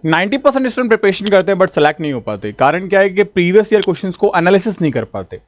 90% student preparation करते हैं but select नहीं हो पाते। कारण क्या है कि प्रीवियस ईयर क्वेश्चंस को एनालिसिस नहीं कर पाते।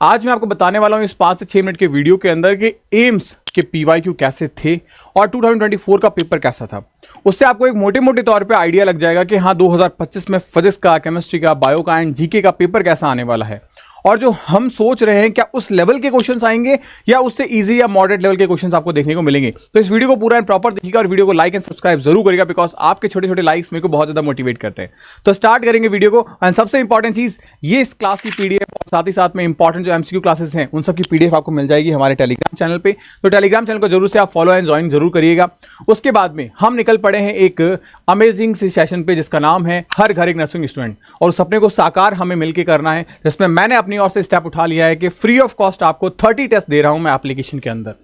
आज मैं आपको बताने वाला हूं इस 5 से 6 मिनट के वीडियो के अंदर कि एम्स के पीवाईक्यू कैसे थे और 2024 का पेपर कैसा था। उससे आपको एक मोटे मोटे तौर पे आइडिया लग जाएगा कि हाँ 2025 में फिजिक्स का, केमिस्ट्री का, बायो का एंड जीके का पेपर कैसा आने वाला है। और जो हम सोच रहे हैं क्या उस लेवल के क्वेश्चंस आएंगे या उससे इजी या मॉडरेट लेवल के क्वेश्चंस आपको देखने को मिलेंगे। तो इस वीडियो को पूरा एंड प्रॉपर देखिएगा और वीडियो को लाइक एंड सब्सक्राइब जरूर करिएगा बिकॉज आपके छोटे छोटे लाइक्स मेरे को बहुत ज्यादा मोटिवेट करते हैं। तो स्टार्ट करेंगे वीडियो को। एंड सबसे इंपॉर्टेंट चीज, ये इस क्लास की पीडीएफ और साथ ही साथ में इंपॉर्टेंट जो एमसीक्यू क्लासेस हैं उन सब की पीडीएफ आपको मिल जाएगी हमारे टेलीग्राम चैनल पे। तो टेलीग्राम चैनल को जरूर से आप फॉलो एंड ज्वाइन जरूर करिएगा। उसके बाद में हम निकल पड़े हैं एक अमेजिंग सी सेशन पे जिसका नाम है हर घर एक नर्सिंग स्टूडेंट, और उस सपने को साकार हमें मिलकर करना है, जिसमें मैंने अपनी ओर से स्टेप उठा लिया है कि फ्री ऑफ कॉस्ट आपको 30 टेस्ट दे रहा हूं मैं एप्लीकेशन के अंदर।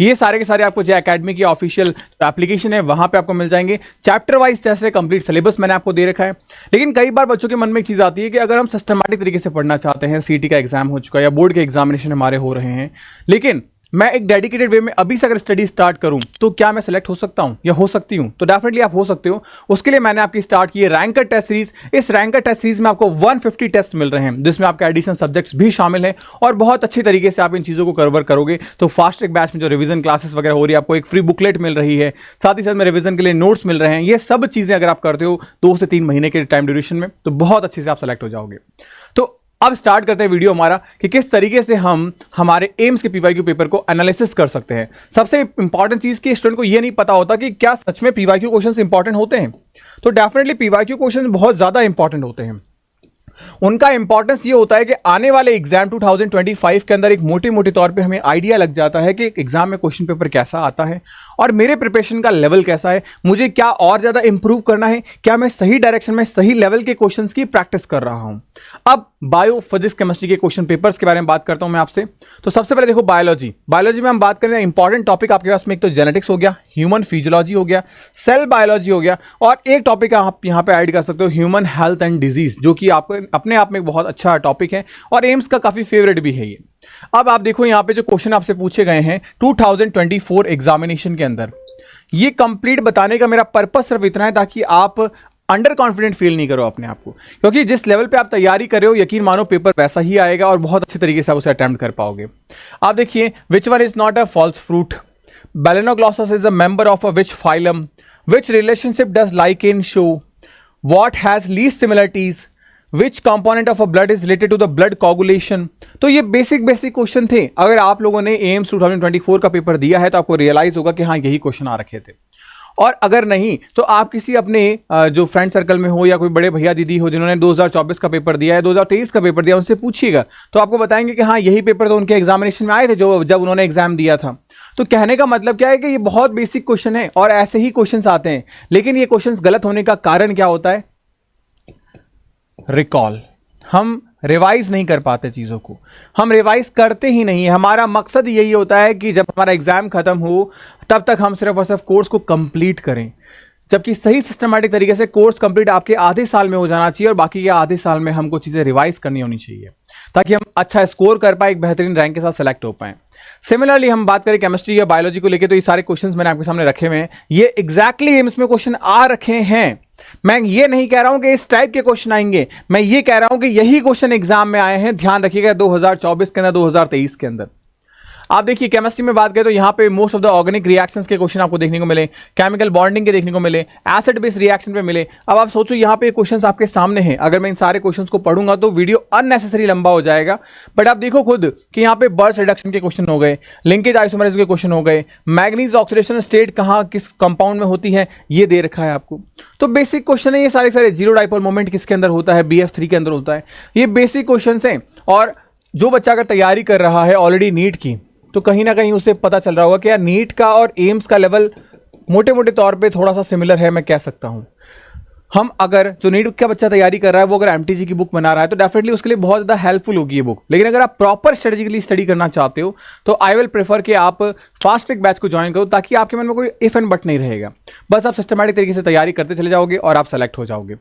ये सारे के सारे आपको जो एकेडमी की ऑफिशियल एप्लीकेशन है वहां पे आपको मिल जाएंगे। चैप्टर वाइज टेस्ट है, कंप्लीट सिलेबस मैंने आपको दे रखा है। लेकिन कई बार बच्चों के मन में एक चीज आती है कि अगर हम सिस्टमैटिक तरीके से पढ़ना चाहते हैं, सीटी का एग्जाम हो चुका है या बोर्ड के एग्जामिनेशन हमारे हो रहे हैं, लेकिन मैं एक डेडिकेटेड वे में अभी से अगर स्टडी स्टार्ट करूं तो क्या मैं सेलेक्ट हो सकता हूं या हो सकती हूं? तो डेफिनेटली आप हो सकते हो। उसके लिए मैंने आपकी स्टार्ट की है रैंकर टेस्ट सीरीज। इस रैंकर टेस्ट सीरीज में आपको 150 टेस्ट मिल रहे हैं जिसमें आपके एडिशनल सब्जेक्ट्स भी शामिल हैं और बहुत अच्छी तरीके से आप इन चीजों को कवर करोगे। तो फास्ट ट्रैक बैच में जो रिवीजन क्लासेस वगैरह हो रही है, आपको एक फ्री बुकलेट मिल रही है, साथ ही साथ में रिवीजन के लिए नोट्स मिल रहे हैं। ये सब चीजें अगर आप करते हो 2 से 3 महीने के टाइम ड्यूरेशन में तो बहुत अच्छे से आप सेलेक्ट हो जाओगे। तो अब स्टार्ट करते हैं वीडियो हमारा कि किस तरीके से हम हमारे एम्स के पीवाईक्यू पेपर को एनालिसिस कर सकते हैं। सबसे इंपॉर्टेंट चीज कि स्टूडेंट को यह नहीं पता होता कि क्या सच में पीवाईक्यू क्वेश्चंस इंपॉर्टेंट होते हैं। तो डेफिनेटली पीवाईक्यू क्वेश्चंस बहुत ज्यादा इंपॉर्टेंट होते हैं। उनका इंपॉर्टेंस ये होता है कि आने वाले एग्जाम 2025 के अंदर एक मोटे मोटे तौर पे हमें आइडिया लग जाता है कि एग्जाम में क्वेश्चन पेपर कैसा आता है और मेरे प्रिपरेशन का लेवल कैसा है, मुझे क्या और ज्यादा इंप्रूव करना है, क्या मैं सही डायरेक्शन में सही लेवल के क्वेश्चंस की प्रैक्टिस कर रहा हूं। अब बायो, फिजिक्स, केमिस्ट्री के क्वेश्चन पेपर्स के बारे में बात करता हूं मैं आपसे। तो सबसे पहले देखो बायोलॉजी में हम बात करें इंपॉर्टेंट टॉपिक आपके पास में एक तो जेनेटिक्स हो गया, ह्यूमन फिजियोलॉजी हो गया, सेल बायोलॉजी हो गया और एक टॉपिक आप यहां पे ऐड कर सकते हो ह्यूमन हेल्थ एंड डिजीज, जो कि आपको अपने आप में एक बहुत अच्छा टॉपिक है और एम्स का काफी फेवरेट भी है ये। अब आप देखो यहां पे जो क्वेश्चन आपसे पूछे गए हैं 2024 एग्जामिनेशन के अंदर, ये कंप्लीट बताने का मेरा पर्पस सिर्फ इतना है ताकि आप अंडर कॉन्फिडेंट फील नहीं करो अपने आप को, क्योंकि जिस लेवल पे आप तैयारी कर रहे हो यकीन मानो पेपर वैसा ही आएगा और बहुत अच्छे तरीके से आप उसे अटेम्प्ट कर पाओगे। आप देखिए, which one is not a false fruit, Balanoglossus is a member of a which phylum, which relationship does lichen show, what has least similarities, which component of a blood is related to the blood coagulation. तो ये basic question थे। अगर आप लोगों ने AIIMS 2024 का paper दिया है तो आपको रियलाइज होगा कि हाँ यही क्वेश्चन आ रखे थे। और अगर नहीं तो आप किसी अपने जो फ्रेंड सर्कल में हो या कोई बड़े भैया दीदी हो जिन्होंने 2024 का पेपर दिया है, 2023 का पेपर दिया, उनसे पूछिएगा तो आपको बताएंगे कि हाँ यही पेपर तो उनके एग्जामिनेशन में आए थे जो जब उन्होंने एग्जाम दिया था। तो कहने का मतलब क्या है कि ये बहुत बेसिक क्वेश्चन है और ऐसे ही क्वेश्चंस आते हैं। लेकिन ये क्वेश्चंस गलत होने का कारण क्या होता है? रिकॉल। हम रिवाइज नहीं कर पाते चीजों को, हम रिवाइज करते ही नहीं है। हमारा मकसद यही होता है कि जब हमारा एग्जाम खत्म हो तब तक हम सिर्फ और सिर्फ कोर्स को कंप्लीट करें, जबकि सही सिस्टमैटिक तरीके से कोर्स कंप्लीट आपके आधे साल में हो जाना चाहिए और बाकी के आधे साल में हमको चीजें रिवाइज करनी होनी चाहिए ताकि हम अच्छा स्कोर कर पाए, एक बेहतरीन रैंक के साथ सेलेक्ट हो पाए। सिमिलरली हम बात करें केमिस्ट्री या बायोलॉजी को लेकर तो ये सारे क्वेश्चंस मैंने आपके सामने रखे हुए हैं। ये एग्जैक्टली एम्स में क्वेश्चन आ रखे हैं। मैं ये नहीं कह रहा हूं कि इस टाइप के क्वेश्चन आएंगे, मैं ये कह रहा हूं कि यही क्वेश्चन एग्जाम में आए हैं। ध्यान रखिएगा 2024 के अंदर, 2023 के अंदर। आप देखिए केमिस्ट्री में बात करें तो यहां पे most of the organic reactions के क्वेश्चन आपको देखने को मिले, केमिकल बॉन्डिंग के देखने को मिले, एसिड बेस रिएक्शन पे मिले। अब आप सोचो यहां पे क्वेश्चंस आपके सामने हैं, अगर मैं इन सारे क्वेश्चंस को पढ़ूंगा तो वीडियो अननेसेसरी लंबा हो जाएगा। बट आप देखो खुद कि यहां पे बर्स्ट रिडक्शन के क्वेश्चन हो गए, लिंकेज आइसोमरेज के क्वेश्चन हो गए, मैग्नीज ऑक्सीडेशन स्टेट कहां किस कंपाउंड में होती है ये दे रखा है आपको। तो बेसिक क्वेश्चन है ये सारे। जीरो डाइपोल मोमेंट किसके अंदर होता है? BF3 के अंदर होता है। ये बेसिक क्वेश्चन हैं और जो बच्चा अगर तैयारी कर रहा है ऑलरेडी नीट की तो कहीं ना कहीं उसे पता चल रहा होगा कि यार नीट का और एम्स का लेवल मोटे मोटे तौर पे थोड़ा सा सिमिलर है, मैं कह सकता हूं। हम अगर जो नीट का बच्चा तैयारी कर रहा है वो अगर MTG की बुक बना रहा है तो डेफिनेटली उसके लिए बहुत ज्यादा हेल्पफुल होगी ये बुक। लेकिन अगर आप प्रॉपर स्ट्रेटेजिकली स्टडी करना चाहते हो तो आई विल प्रेफर कि आप फास्ट ट्रैक बैच को ज्वाइन करो ताकि आपके मन में कोई इफ एंड बट नहीं रहेगा। बस आप सिस्टमैटिक तरीके से तैयारी करते चले जाओगे और आप सेलेक्ट हो जाओगे।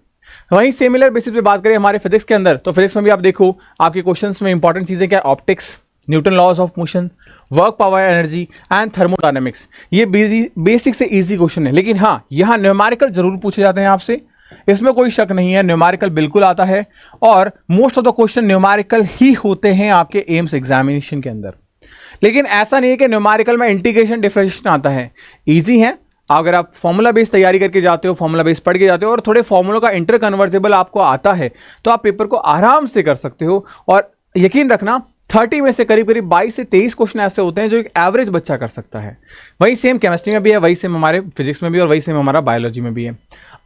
वहीं सिमिलर बेसिस पे बात करें हमारे फिजिक्स के अंदर तो फिजिक्स में भी आप देखो आपके क्वेश्चंस में इंपॉर्टेंट चीजें क्या? Optics, Newton laws of motion, work power energy and thermodynamics. ये बेसिक से इजी क्वेश्चन है। लेकिन हाँ यहाँ न्यूमेरिकल जरूर पूछे जाते हैं आपसे इसमें कोई शक नहीं है, न्यूमेरिकल बिल्कुल आता है और most of the question numerical ही होते हैं आपके एम्स एग्जामिनेशन के अंदर। लेकिन ऐसा नहीं है कि न्यूमेरिकल में इंटीग्रेशन डिफरेंशिएशन आता है, इजी है। अगर आप फॉर्मूला बेस तैयारी करके जाते हो, फॉर्मूला बेस पढ़ के जाते हो और थोड़े फॉर्मूलों का इंटर कन्वर्जेबल आपको आता है तो आप पेपर को आराम से कर सकते हो। और यकीन रखना 30 में से करीब करीब 22 से 23 क्वेश्चन ऐसे होते हैं जो एक एवरेज बच्चा कर सकता है। वही सेम केमिस्ट्री में भी है, वही सेम हमारे फिजिक्स में भी और वही सेम हमारा बायोलॉजी में भी है।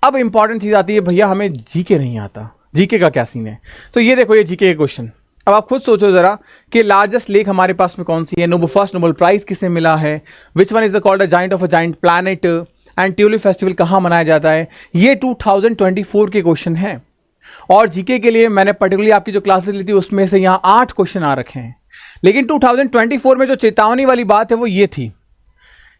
अब इंपॉर्टेंट चीज आती है, भैया हमें जीके नहीं आता, जीके का क्या सीन है? तो ये देखो, ये जीके के क्वेश्चन। अब आप खुद सोचो जरा कि लार्जेस्ट लेक हमारे पास में कौन सी है, फर्स्ट नोबेल प्राइज किसे मिला है, विच one is the called a giant of a giant planet, and tulip festival कहाँ मनाया जाता है। ये 2024 के क्वेश्चन हैं। और जीके के लिए मैंने पर्टिकुलरली आपकी जो क्लासेस ली थी उसमें से यहाँ 8 क्वेश्चन आ रखे हैं। लेकिन 2024 में जो चेतावनी वाली बात है वो ये थी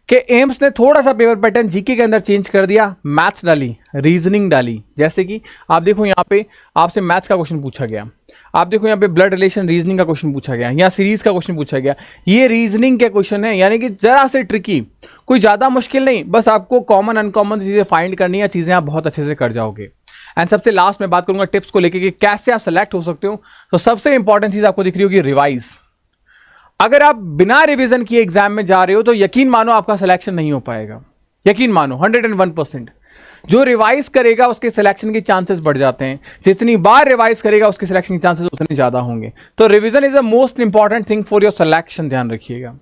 कि एम्स ने थोड़ा सा पेपर पैटर्न जीके के अंदर चेंज कर दिया, मैथ्स डाली, रीजनिंग डाली। जैसे कि आप देखो यहाँ पे आपसे मैथ्स का क्वेश्चन पूछा गया, आप देखो यहाँ पे ब्लड रिलेशन रीजनिंग का क्वेश्चन पूछा गया, यहाँ सीरीज का क्वेश्चन पूछा गया। ये रीजनिंग के क्वेश्चन है, यानी कि जरा से ट्रिकी, कोई ज्यादा मुश्किल नहीं, बस आपको कॉमन अनकॉमन चीजें फाइंड करनी है, चीजें आप बहुत अच्छे से कर जाओगे। एंड सबसे लास्ट में बात करूंगा टिप्स को लेकर कि कैसे आप सेलेक्ट हो सकते हो। तो सबसे इंपॉर्टेंट चीज आपको दिख रही होगी, रिवाइज। अगर आप बिना रिवीजन किए एग्जाम में जा रहे हो तो यकीन मानो आपका सिलेक्शन नहीं हो पाएगा, यकीन मानो 101%। जो रिवाइज करेगा उसके सिलेक्शन के चांसेस बढ़ जाते हैं, जितनी बार रिवाइज करेगा उसके सिलेक्शन के चांसेस उतने ज्यादा होंगे। तो revision is the most important thing for your selection, ध्यान रखिएगा।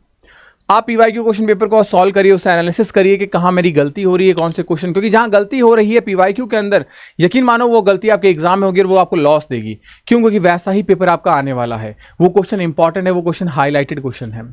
आप पीवाईक्यू क्वेश्चन पेपर को सॉल्व करिए, उसे एनालिसिस करिए कि कहाँ मेरी गलती हो रही है, कौन से क्वेश्चन, क्योंकि जहां गलती हो रही है पीवाईक्यू के अंदर, यकीन मानो वो गलती आपके एग्जाम में होगी और वो आपको लॉस देगी। क्यों? क्योंकि वैसा ही पेपर आपका आने वाला है, वो क्वेश्चन इंपॉर्टेंट है, वो क्वेश्चन हाईलाइटेड क्वेश्चन है।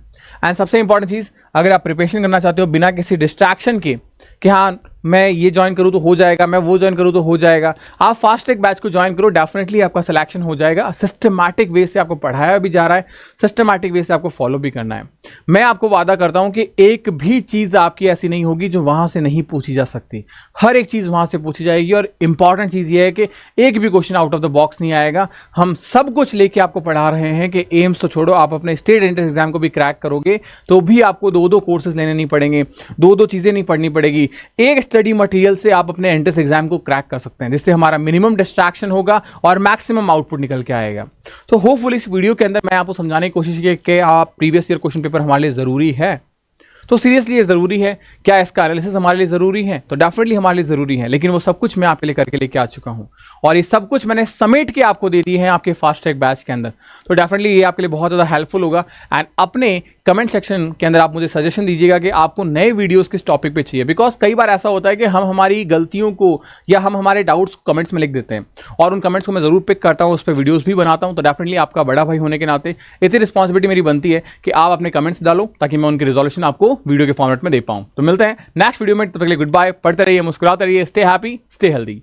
एंड सबसे इंपॉर्टेंट चीज, अगर आप प्रिपरेशन करना चाहते हो बिना किसी डिस्ट्रैक्शन के कि हाँ मैं ये ज्वाइन करूँ तो हो जाएगा, मैं वो ज्वाइन करूँ तो हो जाएगा, आप फास्ट ट्रैक बैच को ज्वाइन करो, डेफिनेटली आपका सिलेक्शन हो जाएगा। सिस्टमैटिक वे से आपको पढ़ाया भी जा रहा है, सिस्टमैटिक वे से आपको फॉलो भी करना है। मैं आपको वादा करता हूं कि एक भी चीज आपकी ऐसी नहीं होगी जो वहां से नहीं पूछी जा सकती, हर एक चीज वहां से पूछी जाएगी। और इंपॉर्टेंट चीज ये है कि एक भी question out of the box नहीं आएगा। हम सब कुछ लेके आपको पढ़ा रहे हैं कि एम्स तो छोड़ो, आप अपने स्टेट एंट्रेंस एग्जाम को भी क्रैक करोगे तो भी आपको 2-2 कोर्सेज लेने नहीं पड़ेंगे, 2-2 चीजें नहीं पढ़नी पड़ेगी। एक स्टडी मटेरियल से आप अपने एंट्रेंस एग्जाम को क्रैक कर सकते हैं, जिससे हमारा मिनिमम डिस्ट्रैक्शन होगा और मैक्सिमम आउटपुट निकल के आएगा। तो होपफुली इस वीडियो के अंदर मैं आपको समझाने की कोशिश की कि आप प्रीवियस ईयर क्वेश्चन पेपर हमारे लिए जरूरी है। तो सीरियसली ये जरूरी है क्या? इसका एनालिसिस हमारे लिए जरूरी है? तो डेफिनेटली हमारे लिए जरूरी है, लेकिन वो सब कुछ मैं आपके लिए करके लेके आ चुका हूं और ये सब कुछ मैंने समेट के आपको दे दिए हैं आपके फास्ट ट्रैक बैच के अंदर। तो डेफिनेटली ये आपके लिए बहुत ज़्यादा हेल्पफुल होगा। एंड अपने कमेंट सेक्शन के अंदर आप मुझे सजेशन दीजिएगा कि आपको नए वीडियोस किस टॉपिक पे चाहिए, बिकॉज कई बार ऐसा होता है कि हम हमारी गलतियों को या हम हमारे डाउट्स कमेंट्स में लिख देते हैं और उन कमेंट्स को मैं जरूर पिक करता हूँ, उस पर वीडियोस भी बनाता हूँ। तो डेफिनेटली आपका बड़ा भाई होने के नाते इतनी रिस्पॉन्सिबिलिटी मेरी बनती है कि आप अपने कमेंट्स डालो ताकि मैं उनकी रिजोल्यूशन आपको वीडियो के फॉर्मेट में दे पाऊँ। तो मिलते हैं नेक्स्ट वीडियो में, तब तक के लिए गुड बाय। पढ़ते रहिए, मुस्कुराते रहिए, स्टे हैप्पी, स्टे हेल्दी।